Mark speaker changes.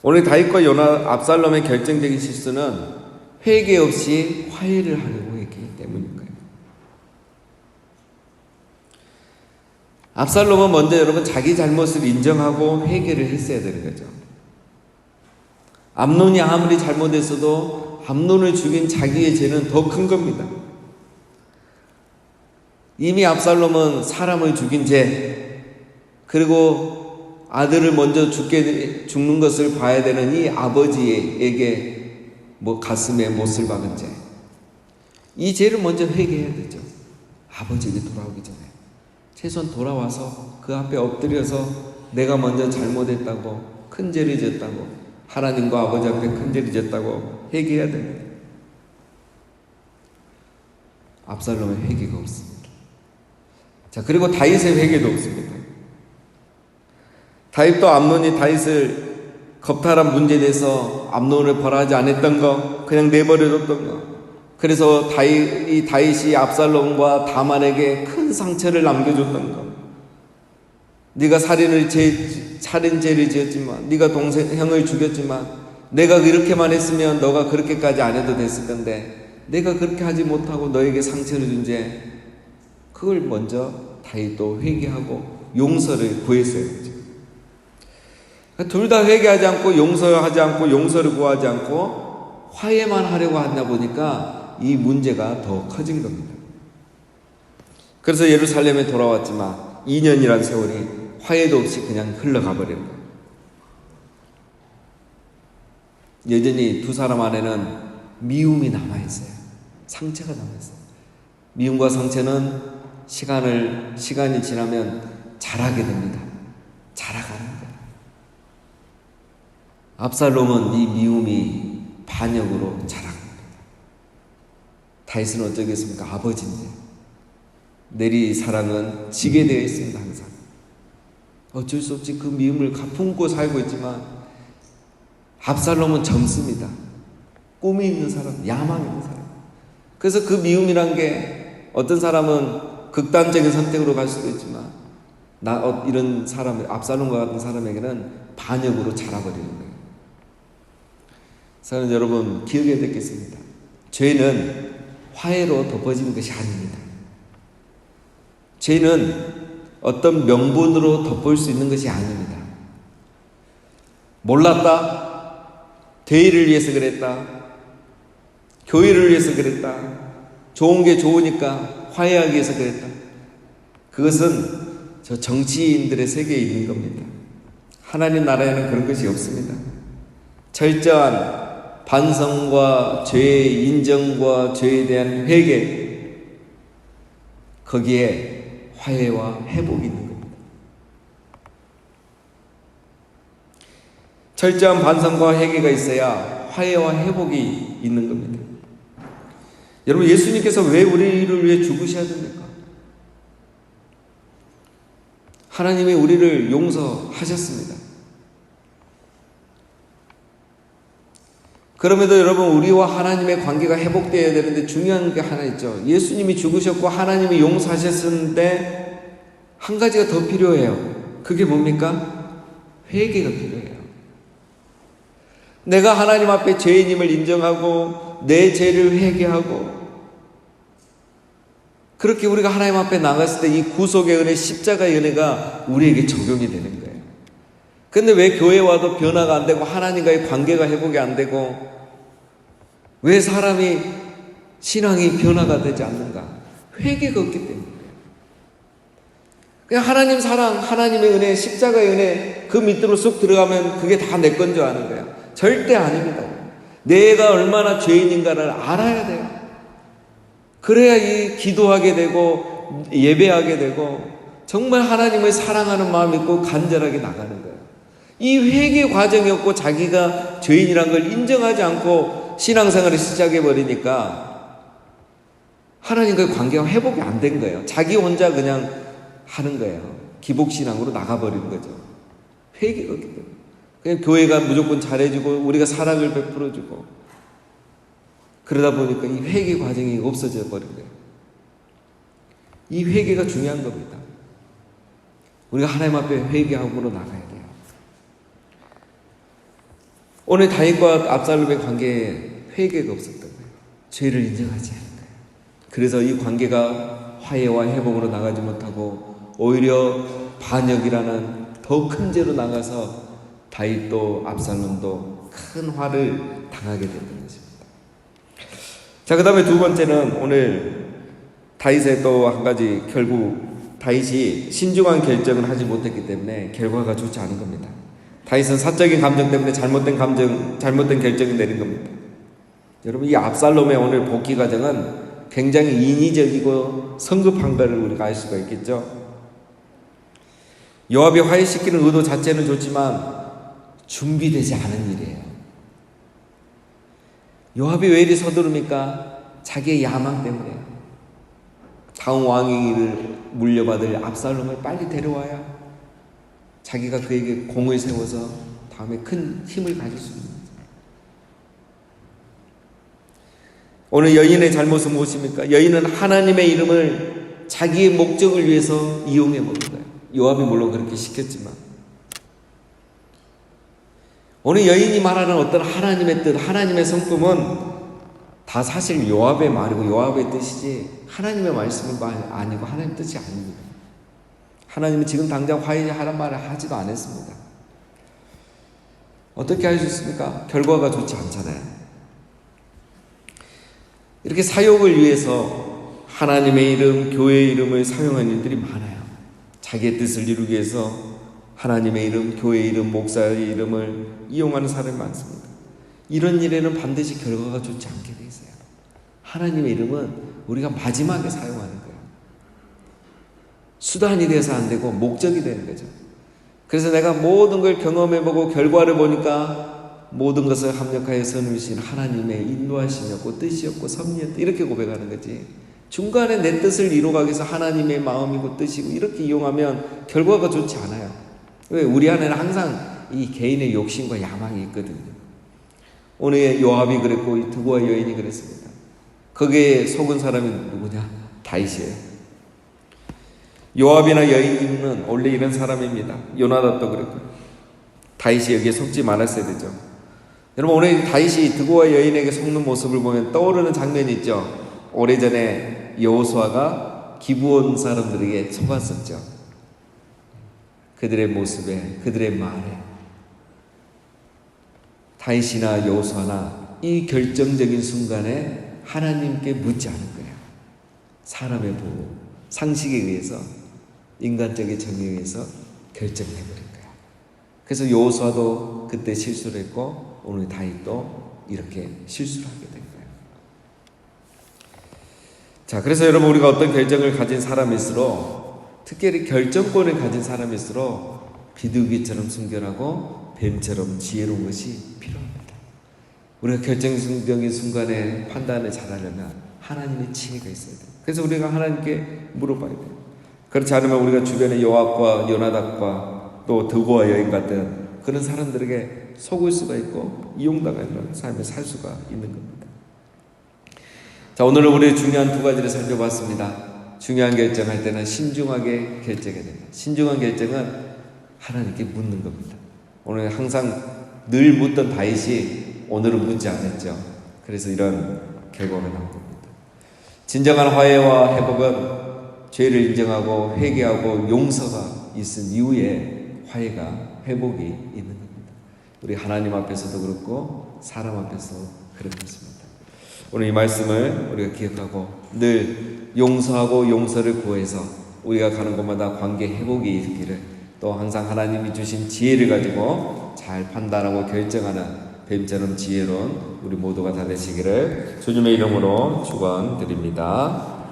Speaker 1: 오늘 다윗과 압살롬의 결정적인 실수는 회개 없이 화해를 하려고 했기 때문인 거예요. 압살롬은 먼저 여러분 자기 잘못을 인정하고 회개를 했어야 되는 거죠. 암논이 아무리 잘못했어도 암논을 죽인 자기의 죄는 더 큰 겁니다. 이미 압살롬은 사람을 죽인 죄, 그리고 아들을 먼저 죽는 것을 봐야 되는 이 아버지에게 가슴에 못을 박은 죄, 이 죄를 먼저 회개해야 되죠. 아버지에게 돌아오기 전에 최소한 돌아와서 그 앞에 엎드려서 내가 먼저 잘못했다고, 큰 죄를 지었다고, 하나님과 아버지 앞에 큰 죄를 지었다고 회개해야 됩니다. 압살롬의 회개가 없습니다. 자, 그리고 다윗의 회개도 없습니다. 다윗도 암논이 다윗을 겁탈한 문제에 대해서 암논을 벌하지 않았던 거, 그냥 내버려뒀던 거, 그래서 다윗이 압살롬과 다말에게 큰 상처를 남겨줬던 거, 네가 살인죄를 지었지만, 네가 형을 죽였지만, 내가 이렇게만 했으면 너가 그렇게까지 안 해도 됐을 건데 내가 그렇게 하지 못하고 너에게 상처를 준 죄, 그걸 먼저 다윗도 회개하고 용서를 구했어야 되죠. 둘 다 회개하지 않고 용서하지 않고 용서를 구하지 않고 화해만 하려고 하다 보니까 이 문제가 더 커진 겁니다. 그래서 예루살렘에 돌아왔지만 2년이란 세월이 화해도 없이 그냥 흘러가 버린 거예요. 여전히 두 사람 안에는 미움이 남아있어요. 상처가 남아있어요. 미움과 상처는 시간이 지나면 자라게 됩니다. 자라가는 거예요. 압살롬은 이 미움이 반역으로 자라갑니다. 다윗은 어쩌겠습니까? 아버지인데 내리 사랑은 지게 되어 있습니다. 항상 어쩔 수 없이 그 미움을 품고 살고 있지만 압살롬은 젊습니다. 꿈이 있는 사람, 야망이 있는 사람. 그래서 그 미움이란 게 어떤 사람은 극단적인 선택으로 갈 수도 있지만 이런 사람, 압살롬과 같은 사람에게는 반역으로 자라버리는 거예요. 저는 여러분 기억해야 되겠습니다. 죄는 화해로 덮어지는 것이 아닙니다. 죄는 어떤 명분으로 덮을 수 있는 것이 아닙니다. 몰랐다, 대의를 위해서 그랬다, 교회를 위해서 그랬다, 좋은 게 좋으니까 화해하기 위해서 그랬다. 그것은 저 정치인들의 세계에 있는 겁니다. 하나님 나라에는 그런 것이 없습니다. 철저한 반성과 죄의 인정과 죄에 대한 회개, 거기에 화해와 회복이 있는 겁니다. 철저한 반성과 회개가 있어야 화해와 회복이 있는 겁니다. 여러분, 예수님께서 왜 우리를 위해 죽으셔야 됩니까? 하나님이 우리를 용서하셨습니다. 그럼에도 여러분, 우리와 하나님의 관계가 회복되어야 되는데 중요한 게 하나 있죠. 예수님이 죽으셨고 하나님이 용서하셨는데 한 가지가 더 필요해요. 그게 뭡니까? 회개가 필요해요. 내가 하나님 앞에 죄인임을 인정하고 내 죄를 회개하고, 그렇게 우리가 하나님 앞에 나갔을 때 이 구속의 은혜, 십자가의 은혜가 우리에게 적용이 되는 거예요. 근데 왜 교회 와도 변화가 안 되고 하나님과의 관계가 회복이 안 되고 왜 사람이 신앙이 변화가 되지 않는가? 회개가 없기 때문에. 그냥 하나님 사랑, 하나님의 은혜, 십자가의 은혜 그 밑으로 쑥 들어가면 그게 다 내 건 줄 아는 거야. 절대 아닙니다. 내가 얼마나 죄인인가를 알아야 돼요. 그래야 이 기도하게 되고 예배하게 되고 정말 하나님을 사랑하는 마음이 있고 간절하게 나가는 거예요. 이 회개 과정이 없고 자기가 죄인이란 걸 인정하지 않고 신앙생활을 시작해버리니까 하나님과의 관계가 회복이 안 된 거예요. 자기 혼자 그냥 하는 거예요. 기복신앙으로 나가버리는 거죠. 회개가 없기 때문에. 그냥 교회가 무조건 잘해주고 우리가 사랑을 베풀어주고 그러다 보니까 이 회개 과정이 없어져 버린 거예요. 이 회개가 중요한 겁니다. 우리가 하나님 앞에 회개하고로 나가야 돼요. 오늘 다윗과 압살롬의 관계에 회개가 없었던 거예요. 죄를 인정하지 않은 거예요. 그래서 이 관계가 화해와 회복으로 나가지 못하고 오히려 반역이라는 더 큰 죄로 나가서 다윗도 압살롬도 큰 화를 당하게 됐던 것입니다. 자, 그 다음에 두 번째는 오늘 다윗의 또 한 가지, 결국 다윗이 신중한 결정을 하지 못했기 때문에 결과가 좋지 않은 겁니다. 다윗은 사적인 감정 때문에 잘못된 결정을 내린 겁니다. 여러분, 이 압살롬의 오늘 복귀 과정은 굉장히 인위적이고 성급한 것을 우리가 알 수가 있겠죠. 요압이 화해시키는 의도 자체는 좋지만 준비되지 않은 일이에요. 요압이 왜 이리 서두릅니까? 자기의 야망 때문에. 다음 왕위를 물려받을 압살롬을 빨리 데려와야 자기가 그에게 공을 세워서 다음에 큰 힘을 가질 수 있는 거죠. 오늘 여인의 잘못은 무엇입니까? 여인은 하나님의 이름을 자기의 목적을 위해서 이용해 먹은 거예요. 요압이 물론 그렇게 시켰지만, 오늘 여인이 말하는 어떤 하나님의 뜻, 하나님의 성품은 다 사실 요압의 말이고 요압의 뜻이지 하나님의 말씀은 아니고 하나님의 뜻이 아닙니다. 하나님은 지금 당장 화해하라는 말을 하지도 않았습니다. 어떻게 할 수 있습니까? 결과가 좋지 않잖아요. 이렇게 사욕을 위해서 하나님의 이름, 교회의 이름을 사용하는 일들이 많아요. 자기의 뜻을 이루기 위해서 하나님의 이름, 교회의 이름, 목사의 이름을 이용하는 사람이 많습니다. 이런 일에는 반드시 결과가 좋지 않게 돼 있어요. 하나님의 이름은 우리가 마지막에 사용하는 거예요. 수단이 돼서 안 되고 목적이 되는 거죠. 그래서 내가 모든 걸 경험해보고 결과를 보니까 모든 것을 합력하여 선우신 하나님의 인도하심이었고 뜻이었고 섭리였다, 이렇게 고백하는 거지. 중간에 내 뜻을 이루어가기 위해서 하나님의 마음이고 뜻이고 이렇게 이용하면 결과가 좋지 않아요. 왜? 우리 안에는 항상 이 개인의 욕심과 야망이 있거든요. 오늘 요압이 그랬고 이 두고와 여인이 그랬습니다. 거기에 속은 사람이 누구냐? 다윗이에요. 요압이나 여인은 원래 이런 사람입니다. 요나답도 그랬고 다윗이 여기에 속지 말았어야 되죠. 여러분, 오늘 다윗이 두고와 여인에게 속는 모습을 보면 떠오르는 장면이 있죠. 오래전에 여호수아가 기브온 사람들에게 속았었죠. 그들의 모습에, 그들의 말에. 다윗이나 여호수아나 이 결정적인 순간에 하나님께 묻지 않은 거예요. 사람의 보호, 상식에 의해서, 인간적인 정의에 의해서 결정해버린 거예요. 그래서 여호수아도 그때 실수를 했고 오늘 다윗도 이렇게 실수를 하게 된 거예요. 자, 그래서 여러분, 우리가 어떤 결정을 가진 사람일수록, 특별히 결정권을 가진 사람일수록 비둘기처럼 순결하고 뱀처럼 지혜로운 것이 필요합니다. 우리가 결정적인 순간에 판단을 잘하려면 하나님의 칭의가 있어야 돼요. 그래서 우리가 하나님께 물어봐야 돼요. 그렇지 않으면 우리가 주변의 요압과 요나답과 또 드고와 여인 같은 그런 사람들에게 속을 수가 있고 이용당하는 삶을 살 수가 있는 겁니다. 자, 오늘은 우리 중요한 두 가지를 살펴봤습니다. 중요한 결정할 때는 신중하게 결정해야 됩니다. 신중한 결정은 하나님께 묻는 겁니다. 오늘 항상 늘 묻던 다윗이 오늘은 묻지 않았죠. 그래서 이런 결과가 나온 겁니다. 진정한 화해와 회복은 죄를 인정하고 회개하고 용서가 있은 이후에 화해가 회복이 있는 겁니다. 우리 하나님 앞에서도 그렇고 사람 앞에서 그런 것입니다. 오늘 이 말씀을 우리가 기억하고 늘 용서하고 용서를 구해서 우리가 가는 곳마다 관계 회복이 있기를, 또 항상 하나님이 주신 지혜를 가지고 잘 판단하고 결정하는 뱀처럼 지혜로운 우리 모두가 다 되시기를 주님의 이름으로 축원드립니다.